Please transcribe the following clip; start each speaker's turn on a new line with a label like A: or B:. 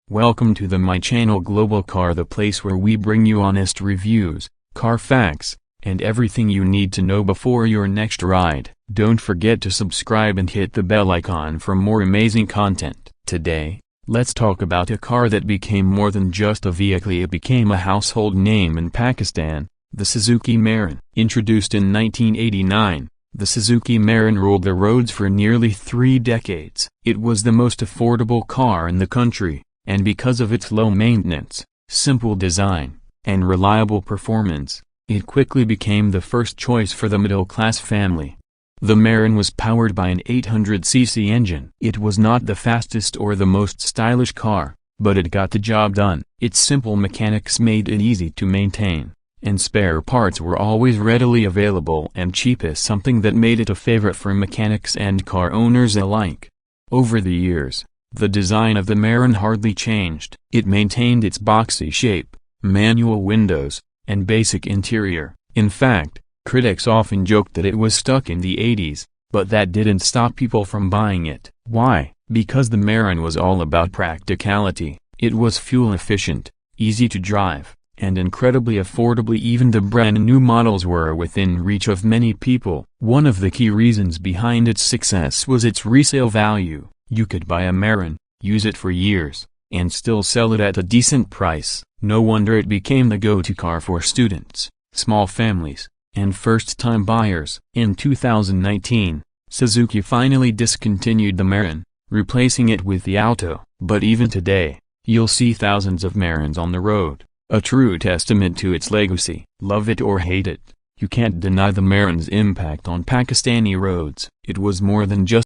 A: Welcome to my channel Global Car, the place where we bring you honest reviews, car facts, and everything you need to know before your next ride. Don't forget to subscribe and hit the bell icon for more amazing content. Today, let's talk about a car that became more than just a vehicle. It became a household name in Pakistan, the Suzuki Mehran. Introduced in 1989, the Suzuki Mehran ruled the roads for nearly 3 decades. It was the most affordable car in the country, and because of its low maintenance, simple design, and reliable performance, it quickly became the first choice for the middle-class family. The Mehran was powered by an 800cc engine. It was not the fastest or the most stylish car, but it got the job done. Its simple mechanics made it easy to maintain, and spare parts were always readily available and cheap, is something that made it a favorite for mechanics and car owners alike. Over the years, the design of the Mehran hardly changed. It maintained its boxy shape, manual windows, and basic interior. In fact, critics often joked that it was stuck in the 80s, but that didn't stop people from buying it. Why? Because the Mehran was all about practicality. It was fuel efficient, easy to drive, and incredibly affordable. Even the brand new models were within reach of many people. One of the key reasons behind its success was its resale value. You could buy a Mehran, use it for years, and still sell it at a decent price. No wonder it became the go-to car for students, small families, and first-time buyers. In 2019, Suzuki finally discontinued the Mehran, replacing it with the Alto. But even today, you'll see thousands of Mehrans on the road, a true testament to its legacy. Love it or hate it, you can't deny the Mehran's impact on Pakistani roads. It was more than just